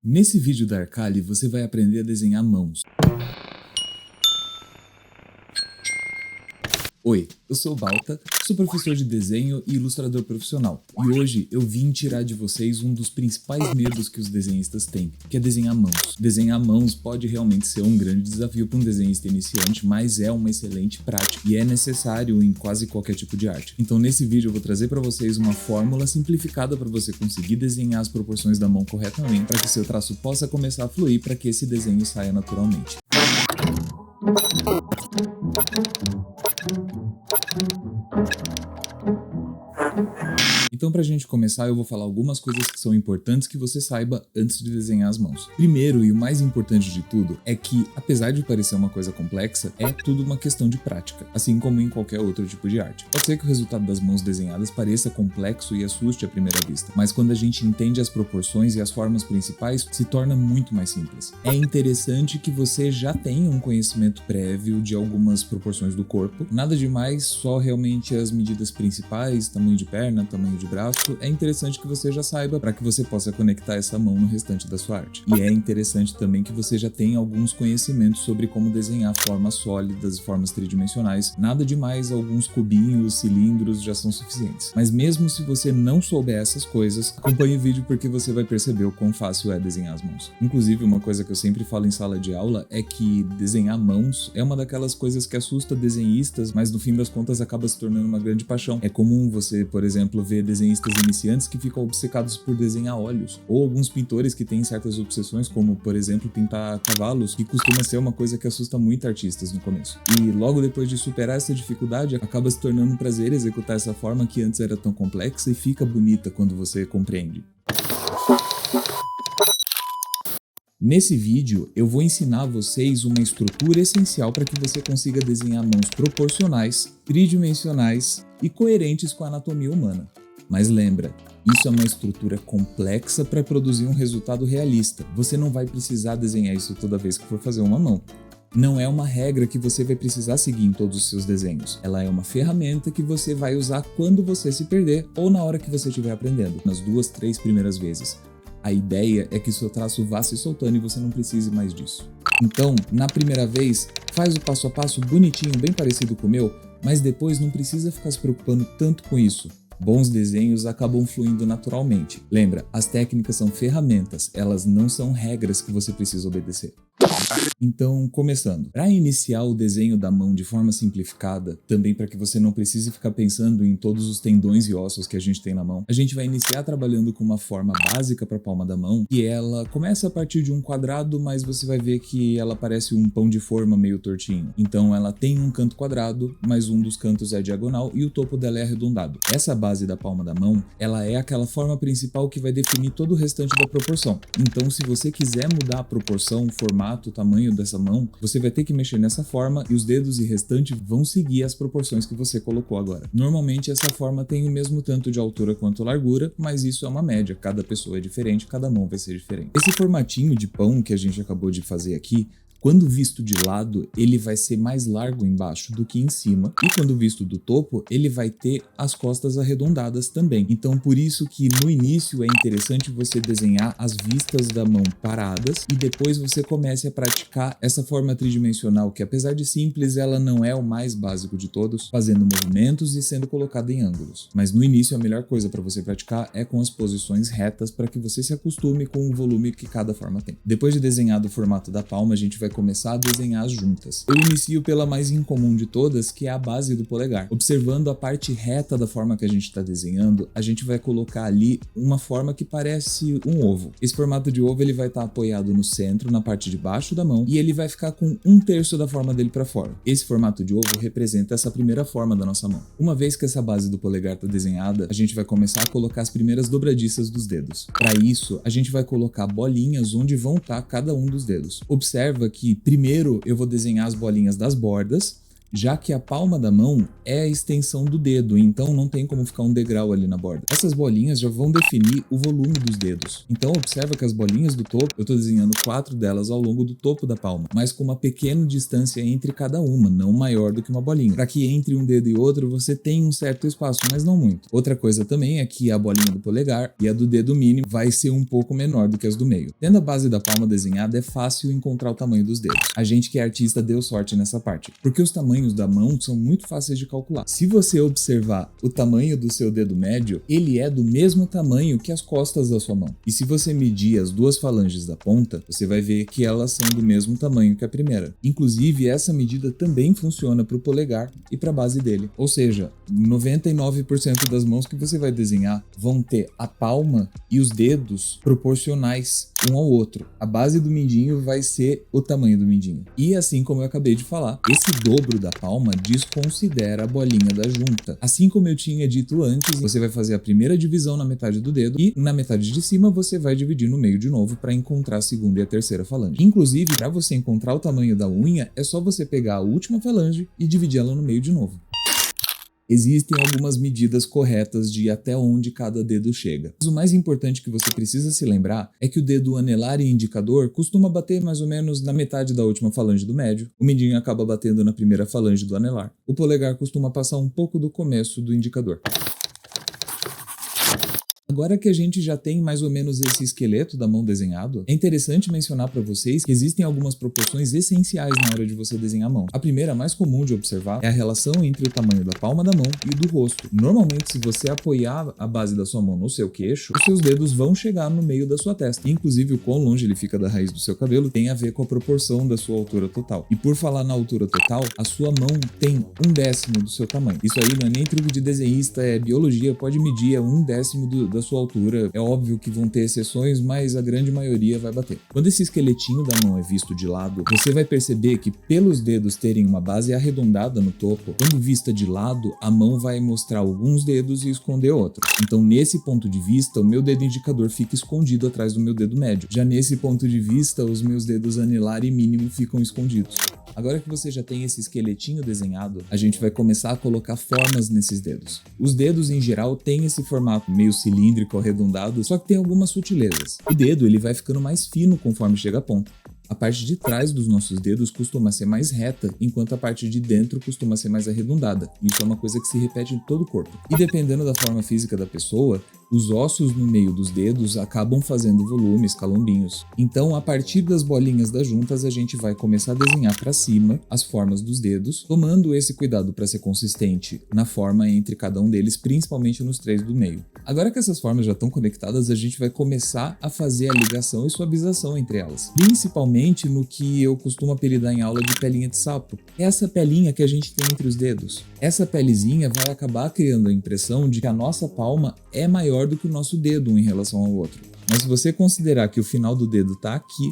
Nesse vídeo da Arcali, você vai aprender a desenhar mãos. Oi, eu sou o Balta, sou professor de desenho e ilustrador profissional. E hoje eu vim tirar de vocês um dos principais medos que os desenhistas têm, que é desenhar mãos. Desenhar mãos pode realmente ser um grande desafio para um desenhista iniciante, mas é uma excelente prática e é necessário em quase qualquer tipo de arte. Então nesse vídeo eu vou trazer para vocês uma fórmula simplificada para você conseguir desenhar as proporções da mão corretamente, para que seu traço possa começar a fluir, para que esse desenho saia naturalmente. Então, pra gente começar, eu vou falar algumas coisas que são importantes que você saiba antes de desenhar as mãos. Primeiro, e o mais importante de tudo, é que, apesar de parecer uma coisa complexa, é tudo uma questão de prática, assim como em qualquer outro tipo de arte. Pode ser que o resultado das mãos desenhadas pareça complexo e assuste à primeira vista, mas quando a gente entende as proporções e as formas principais, se torna muito mais simples. É interessante que você já tenha um conhecimento prévio de algumas proporções do corpo, nada demais, só realmente as medidas principais, tamanho de perna, tamanho de braço. É interessante que você já saiba para que você possa conectar essa mão no restante da sua arte. E é interessante também que você já tenha alguns conhecimentos sobre como desenhar formas sólidas, formas tridimensionais. Nada demais, alguns cubinhos, cilindros já são suficientes. Mas mesmo se você não souber essas coisas, acompanhe o vídeo porque você vai perceber o quão fácil é desenhar as mãos. Inclusive, uma coisa que eu sempre falo em sala de aula é que desenhar mãos é uma daquelas coisas que assusta desenhistas, mas no fim das contas acaba se tornando uma grande paixão. É comum você, por exemplo, ver desenhistas iniciantes que ficam obcecados por desenhar olhos, ou alguns pintores que têm certas obsessões, como por exemplo pintar cavalos, que costuma ser uma coisa que assusta muito artistas no começo. E logo depois de superar essa dificuldade, acaba se tornando um prazer executar essa forma que antes era tão complexa e fica bonita quando você compreende. Nesse vídeo, eu vou ensinar a vocês uma estrutura essencial para que você consiga desenhar mãos proporcionais, tridimensionais e coerentes com a anatomia humana. Mas lembra, isso é uma estrutura complexa para produzir um resultado realista. Você não vai precisar desenhar isso toda vez que for fazer uma mão. Não é uma regra que você vai precisar seguir em todos os seus desenhos. Ela é uma ferramenta que você vai usar quando você se perder ou na hora que você estiver aprendendo, nas 2, 3 primeiras vezes. A ideia é que seu traço vá se soltando e você não precise mais disso. Então, na primeira vez, faz o passo a passo bonitinho, bem parecido com o meu, mas depois não precisa ficar se preocupando tanto com isso. Bons desenhos acabam fluindo naturalmente. Lembra, as técnicas são ferramentas, elas não são regras que você precisa obedecer. Então, começando. Para iniciar o desenho da mão de forma simplificada, também para que você não precise ficar pensando em todos os tendões e ossos que a gente tem na mão, a gente vai iniciar trabalhando com uma forma básica para a palma da mão, que ela começa a partir de um quadrado, mas você vai ver que ela parece um pão de forma meio tortinho. Então ela tem um canto quadrado, mas um dos cantos é diagonal e o topo dela é arredondado. Essa base da palma da mão, ela é aquela forma principal que vai definir todo o restante da proporção. Então se você quiser mudar a proporção, o formato, o tamanho dessa mão, você vai ter que mexer nessa forma e os dedos e restante vão seguir as proporções que você colocou agora. Normalmente essa forma tem o mesmo tanto de altura quanto largura, mas isso é uma média, cada pessoa é diferente, cada mão vai ser diferente. Esse formatinho de pão que a gente acabou de fazer aqui, quando visto de lado, ele vai ser mais largo embaixo do que em cima, e quando visto do topo, ele vai ter as costas arredondadas também. Então por isso que no início é interessante você desenhar as vistas da mão paradas e depois você comece a praticar essa forma tridimensional que, apesar de simples, ela não é o mais básico de todos, fazendo movimentos e sendo colocada em ângulos. Mas no início a melhor coisa para você praticar é com as posições retas para que você se acostume com o volume que cada forma tem. Depois de desenhado o formato da palma, a gente vai começar a desenhar as juntas. Eu inicio pela mais incomum de todas, que é a base do polegar. Observando a parte reta da forma que a gente está desenhando, a gente vai colocar ali uma forma que parece um ovo. Esse formato de ovo ele vai estar apoiado no centro, na parte de baixo da mão, e ele vai ficar com 1/3 da forma dele para fora. Esse formato de ovo representa essa primeira forma da nossa mão. Uma vez que essa base do polegar está desenhada, a gente vai começar a colocar as primeiras dobradiças dos dedos. Para isso, a gente vai colocar bolinhas onde vão estar cada um dos dedos. Observa que primeiro eu vou desenhar as bolinhas das bordas já que a palma da mão é a extensão do dedo, então não tem como ficar um degrau ali na borda. Essas bolinhas já vão definir o volume dos dedos. Então observa que as bolinhas do topo, eu estou desenhando 4 delas ao longo do topo da palma, mas com uma pequena distância entre cada uma, não maior do que uma bolinha. Para que entre um dedo e outro você tem um certo espaço, mas não muito. Outra coisa também é que a bolinha do polegar e a do dedo mínimo vai ser um pouco menor do que as do meio. Tendo a base da palma desenhada, é fácil encontrar o tamanho dos dedos. A gente que é artista deu sorte nessa parte, porque os tamanhos da mão são muito fáceis de calcular. Se você observar o tamanho do seu dedo médio, ele é do mesmo tamanho que as costas da sua mão. E se você medir as duas falanges da ponta, você vai ver que elas são do mesmo tamanho que a primeira. Inclusive, essa medida também funciona para o polegar e para a base dele. Ou seja, 99% das mãos que você vai desenhar vão ter a palma e os dedos proporcionais um ao outro. A base do mindinho vai ser o tamanho do mindinho. E assim como eu acabei de falar, esse dobro da palma desconsidera a bolinha da junta. Assim como eu tinha dito antes, você vai fazer a primeira divisão na metade do dedo e na metade de cima você vai dividir no meio de novo para encontrar a segunda e a terceira falange. Inclusive, para você encontrar o tamanho da unha, é só você pegar a última falange e dividir ela no meio de novo. Existem algumas medidas corretas de até onde cada dedo chega. Mas o mais importante que você precisa se lembrar é que o dedo anelar e indicador costuma bater mais ou menos na metade da última falange do médio, o mindinho acaba batendo na primeira falange do anelar, o polegar costuma passar um pouco do começo do indicador. Agora que a gente já tem mais ou menos esse esqueleto da mão desenhado, é interessante mencionar para vocês que existem algumas proporções essenciais na hora de você desenhar a mão. A primeira, mais comum de observar, é a relação entre o tamanho da palma da mão e do rosto. Normalmente, se você apoiar a base da sua mão no seu queixo, os seus dedos vão chegar no meio da sua testa. Inclusive, o quão longe ele fica da raiz do seu cabelo tem a ver com a proporção da sua altura total. E por falar na altura total, a sua mão tem 1/10 do seu tamanho. Isso aí não é nem truque de desenhista, é biologia, pode medir 1/10 da sua altura. É óbvio que vão ter exceções, mas a grande maioria vai bater. Quando esse esqueletinho da mão é visto de lado, você vai perceber que pelos dedos terem uma base arredondada no topo, quando vista de lado, a mão vai mostrar alguns dedos e esconder outros. Então, nesse ponto de vista, o meu dedo indicador fica escondido atrás do meu dedo médio. Já nesse ponto de vista, os meus dedos anelar e mínimo ficam escondidos. Agora que você já tem esse esqueletinho desenhado, a gente vai começar a colocar formas nesses dedos. Os dedos, em geral, têm esse formato meio cilíndrico, arredondado, só que tem algumas sutilezas. O dedo ele vai ficando mais fino conforme chega à ponta. A parte de trás dos nossos dedos costuma ser mais reta, enquanto a parte de dentro costuma ser mais arredondada. Isso é uma coisa que se repete em todo o corpo. E dependendo da forma física da pessoa, os ossos no meio dos dedos acabam fazendo volumes, calombinhos. Então, a partir das bolinhas das juntas, a gente vai começar a desenhar para cima as formas dos dedos, tomando esse cuidado para ser consistente na forma entre cada um deles, principalmente nos 3 do meio. Agora que essas formas já estão conectadas, a gente vai começar a fazer a ligação e suavização entre elas, principalmente no que eu costumo apelidar em aula de pelinha de sapo. É essa pelinha que a gente tem entre os dedos. Essa pelezinha vai acabar criando a impressão de que a nossa palma é maior do que o nosso dedo um em relação ao outro. Mas se você considerar que o final do dedo está aqui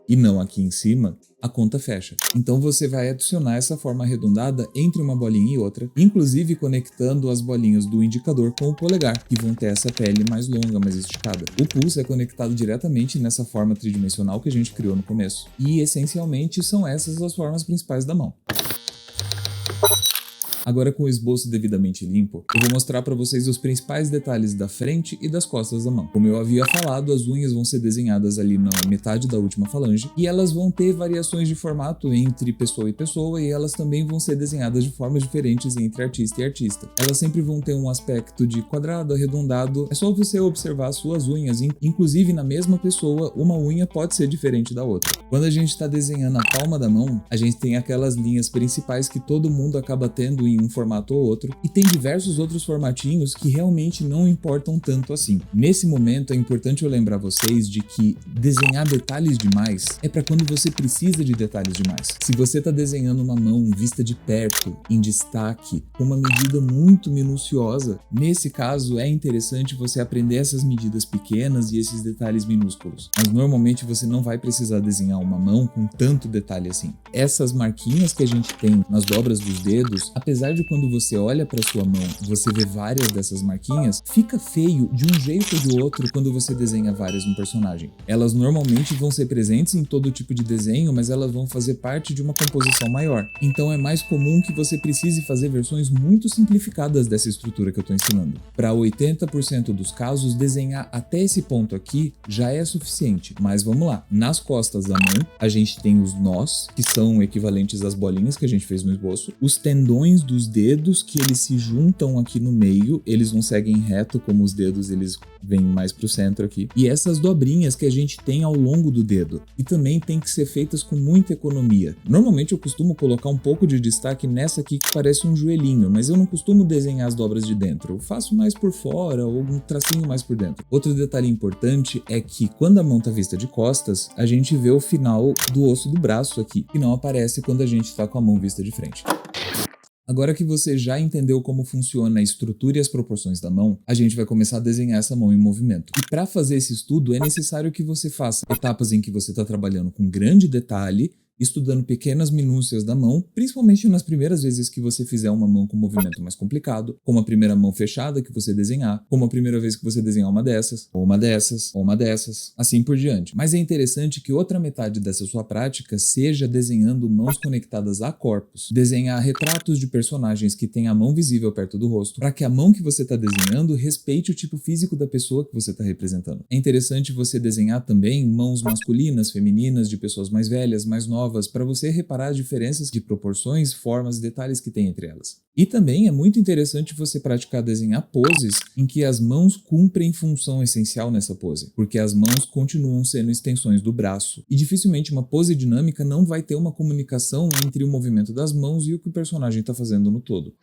e não aqui em cima, a conta fecha. Então você vai adicionar essa forma arredondada entre uma bolinha e outra, inclusive conectando as bolinhas do indicador com o polegar, que vão ter essa pele mais longa, mais esticada. O pulso é conectado diretamente nessa forma tridimensional que a gente criou no começo. E essencialmente são essas as formas principais da mão. Agora, com o esboço devidamente limpo, eu vou mostrar para vocês os principais detalhes da frente e das costas da mão. Como eu havia falado, as unhas vão ser desenhadas ali na metade da última falange e elas vão ter variações de formato entre pessoa e pessoa e elas também vão ser desenhadas de formas diferentes entre artista e artista. Elas sempre vão ter um aspecto de quadrado, arredondado. É só você observar as suas unhas, inclusive na mesma pessoa, uma unha pode ser diferente da outra. Quando a gente está desenhando a palma da mão, a gente tem aquelas linhas principais que todo mundo acaba tendo em um formato ou outro, e tem diversos outros formatinhos que realmente não importam tanto assim. Nesse momento é importante eu lembrar vocês de que desenhar detalhes demais é para quando você precisa de detalhes demais. Se você está desenhando uma mão vista de perto, em destaque, com uma medida muito minuciosa, nesse caso é interessante você aprender essas medidas pequenas e esses detalhes minúsculos. Mas normalmente você não vai precisar desenhar uma mão com tanto detalhe assim. Essas marquinhas que a gente tem nas dobras dos dedos, apesar apesar de quando você olha para sua mão, você vê várias dessas marquinhas, fica feio de um jeito ou de outro quando você desenha várias no personagem. Elas normalmente vão ser presentes em todo tipo de desenho, mas elas vão fazer parte de uma composição maior. Então é mais comum que você precise fazer versões muito simplificadas dessa estrutura que eu estou ensinando. Para 80% dos casos, desenhar até esse ponto aqui já é suficiente, mas vamos lá. Nas costas da mão, a gente tem os nós, que são equivalentes às bolinhas que a gente fez no esboço, os tendões dos dedos, que eles se juntam aqui no meio, eles não seguem reto como os dedos, eles vêm mais pro centro aqui, e essas dobrinhas que a gente tem ao longo do dedo, e também tem que ser feitas com muita economia. Normalmente eu costumo colocar um pouco de destaque nessa aqui que parece um joelhinho, mas eu não costumo desenhar as dobras de dentro, eu faço mais por fora ou um tracinho mais por dentro. Outro detalhe importante é que quando a mão tá vista de costas, a gente vê o final do osso do braço aqui, que não aparece quando a gente tá com a mão vista de frente. Agora que você já entendeu como funciona a estrutura e as proporções da mão, a gente vai começar a desenhar essa mão em movimento. E para fazer esse estudo, é necessário que você faça etapas em que você está trabalhando com grande detalhe, estudando pequenas minúcias da mão, principalmente nas primeiras vezes que você fizer uma mão com movimento mais complicado, como a primeira mão fechada que você desenhar, como a primeira vez que você desenhar uma dessas, ou uma dessas, ou uma dessas, assim por diante. Mas é interessante que outra metade dessa sua prática seja desenhando mãos conectadas a corpos. Desenhar retratos de personagens que têm a mão visível perto do rosto, para que a mão que você está desenhando respeite o tipo físico da pessoa que você está representando. É interessante você desenhar também mãos masculinas, femininas, de pessoas mais velhas, mais novas, para você reparar as diferenças de proporções, formas e detalhes que tem entre elas. E também é muito interessante você praticar desenhar poses em que as mãos cumprem função essencial nessa pose, porque as mãos continuam sendo extensões do braço, e dificilmente uma pose dinâmica não vai ter uma comunicação entre o movimento das mãos e o que o personagem está fazendo no todo.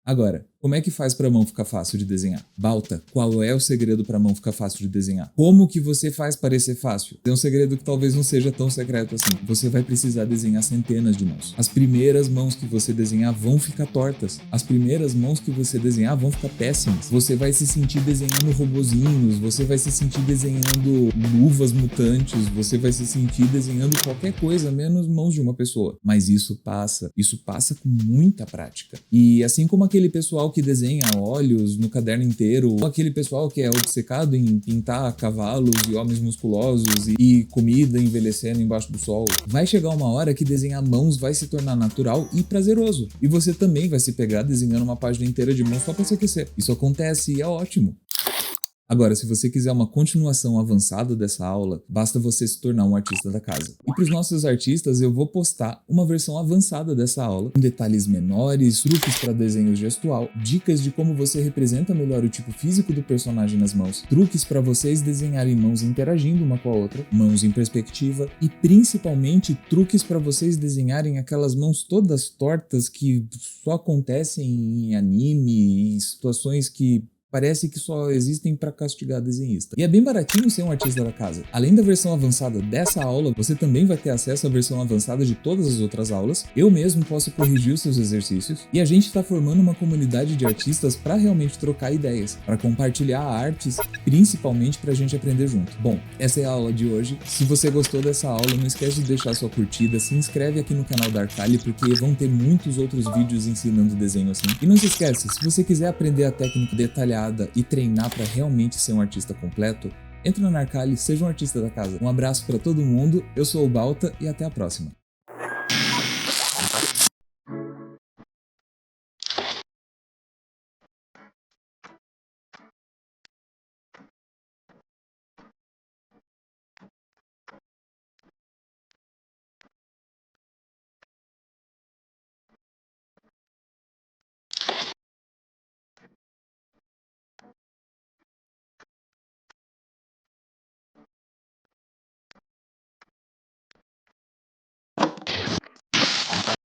Agora, como é que faz para a mão ficar fácil de desenhar? Balta, qual é o segredo para a mão ficar fácil de desenhar? Como que você faz parecer fácil? Tem um segredo que talvez não seja tão secreto assim. Você vai precisar desenhar centenas de mãos. As primeiras mãos que você desenhar vão ficar tortas. As primeiras mãos que você desenhar vão ficar péssimas. Você vai se sentir desenhando robozinhos, você vai se sentir desenhando luvas mutantes, você vai se sentir desenhando qualquer coisa menos mãos de uma pessoa. Mas isso passa com muita prática. E assim como aquele pessoal que desenha olhos no caderno inteiro, ou aquele pessoal que é obcecado em pintar cavalos e homens musculosos e comida envelhecendo embaixo do sol, vai chegar uma hora que desenhar mãos vai se tornar natural e prazeroso. E você também vai se pegar desenhando uma página inteira de mãos só para se aquecer. Isso acontece e é ótimo. Agora, se você quiser uma continuação avançada dessa aula, basta você se tornar um artista da casa. E para os nossos artistas, eu vou postar uma versão avançada dessa aula, com detalhes menores, truques para desenho gestual, dicas de como você representa melhor o tipo físico do personagem nas mãos, truques para vocês desenharem mãos interagindo uma com a outra, mãos em perspectiva e principalmente truques para vocês desenharem aquelas mãos todas tortas que só acontecem em anime, em situações que parece que só existem para castigar desenhista. E é bem baratinho ser um artista da casa. Além da versão avançada dessa aula, você também vai ter acesso à versão avançada de todas as outras aulas. Eu mesmo posso corrigir os seus exercícios. E a gente está formando uma comunidade de artistas para realmente trocar ideias, para compartilhar artes, principalmente para a gente aprender junto. Bom, essa é a aula de hoje. Se você gostou dessa aula, não esquece de deixar sua curtida, se inscreve aqui no canal da Arcali, porque vão ter muitos outros vídeos ensinando desenho assim. E não se esquece, se você quiser aprender a técnica detalhada e treinar para realmente ser um artista completo, entre na Arcali, seja um artista da casa. Um abraço para todo mundo, eu sou o Balta e até a próxima.